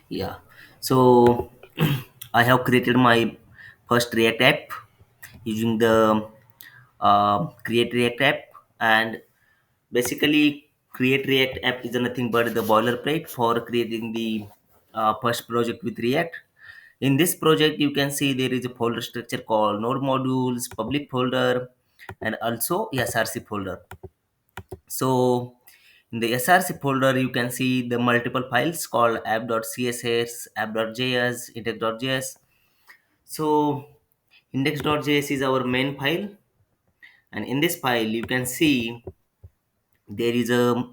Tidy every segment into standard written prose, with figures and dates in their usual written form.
Yeah. So I have created my first React app using the Create React app, and basically Create React app is nothing but the boilerplate for creating the first project with React. In this project, you can see there is a folder structure called node modules, public folder, and also SRC folder. So in the SRC folder, you can see the multiple files called app.css, app.js, index.js. So index.js is our main file, and in this file, you can see there is a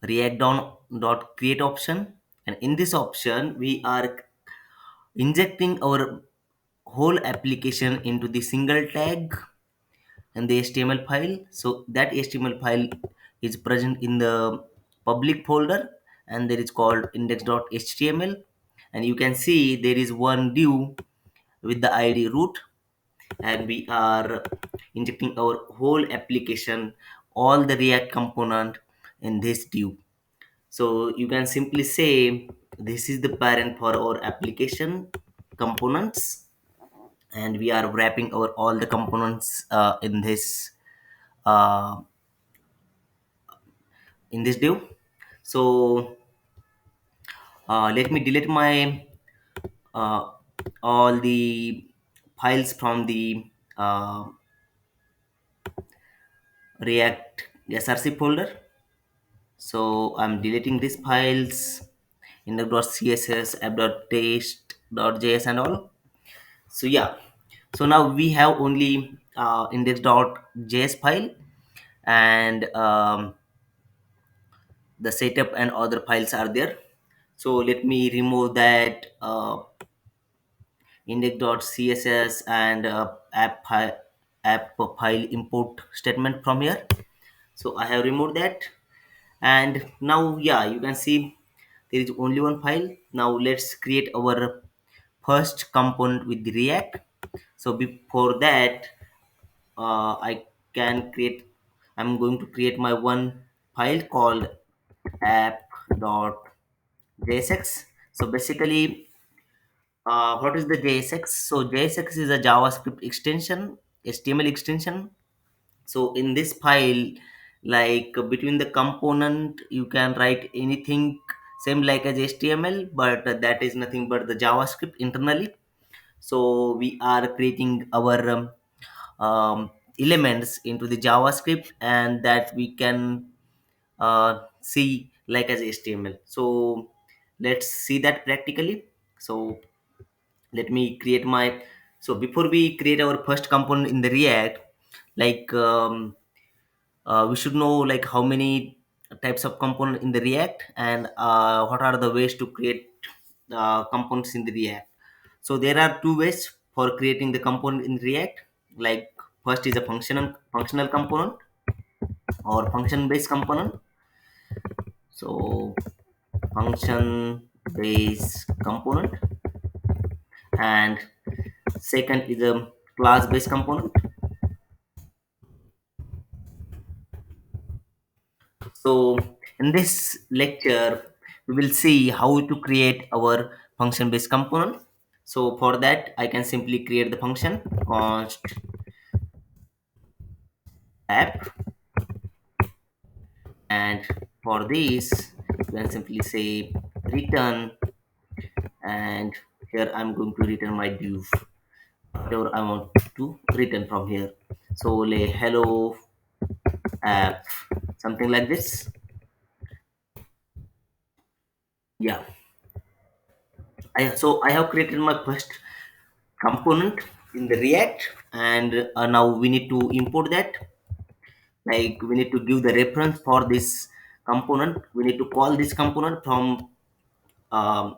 react down dot create option, and in this option, we are injecting our whole application into the single tag and the HTML file. So that HTML file is present in the public folder, and there is called index.html. And you can see there is one div with the ID root, and we are injecting our whole application, all the React component in this div. So you can simply say this is the parent for our application components, and we are wrapping our all the components uh, in this div. So let me delete my uh, all the files from the React src folder. So I'm deleting these files, index.css, app.taste.js and all. So yeah, so now we have only index.js file, and the setup and other files are there. So let me remove that index.css and app file import statement from here. So I have removed that, and now yeah, you can see there is only one file. Now let's create our first component with the React. So before that, I can create I'm going to create my one file called app.jsx. So basically, what is the JSX? So JSX is a JavaScript extension, HTML extension. So in this file, like between the component, you can write anything same like as HTML, but that is nothing but the JavaScript internally. So we are creating our elements into the JavaScript, and that we can see like as HTML. So let's see that practically. So let me create my so before we create our first component in the React, like we should know like how many types of component in the React, and what are the ways to create components in the React. So there are two ways for creating the component in React. Like first is a functional component or function based component. So function based component, and second is a class based component. So in this lecture, we will see how to create our function based component. So for that, I can simply create the function const app, and for this, you can simply say return, and here I'm going to return my div, whatever I want to return from here. So like hello app, something like this. Yeah, I have created my first component in the React, and now we need to import that. Like we need to give the reference for this component. We need to call this component from um,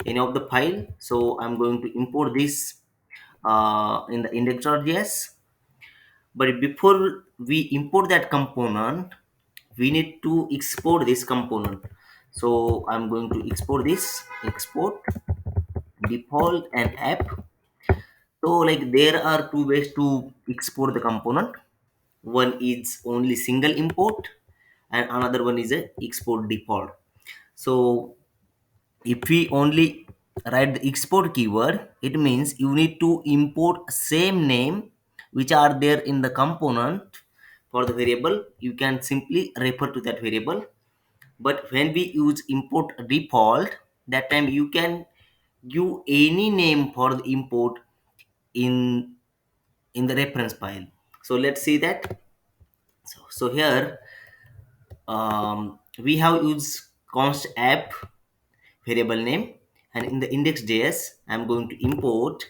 any of the file. So I'm going to import this in the index.js. But before we import that component, we need to export this component. So I'm going to export this, export default and app. So like there are two ways to export the component. One is only single import, and another one is a export default. So If we only write the export keyword, it means you need to import same name which are there in the component for the variable. You can simply refer to that variable. But when we use import default, that time you can give any name for the import in the reference file. So let's see that. So here we have used const app variable name, and in the index.js I'm going to import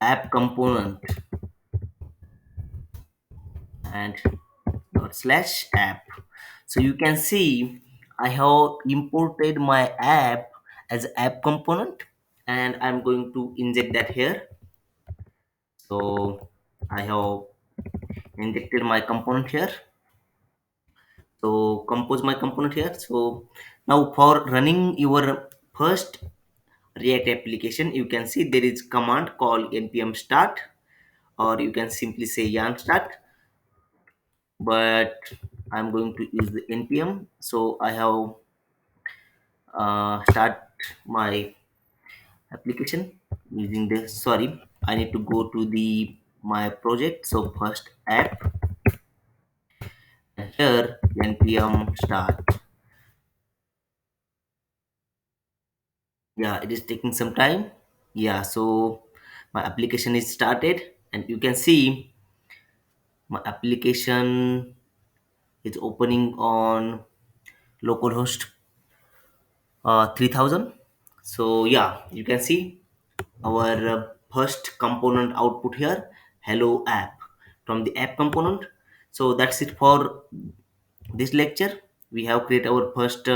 app component and dot slash app. So you can see I have imported my app as app component, and I'm going to inject that here. So I have injected my component here. So compose my component here. So now for running your first React application, you can see there is command called npm start, or you can simply say yarn start. But I'm going to use the npm. So I have start my application using the, sorry, I need to go to the my project. So first app, and here npm start. Yeah, it is taking some time. Yeah, so my application is started, and you can see my application is opening on localhost 3000. So yeah, you can see our first component output here, hello app, from the app component. So that's it for this lecture. We have created our first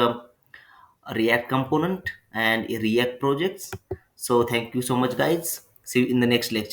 react component and a react projects. So thank you so much guys, see you in the next lecture.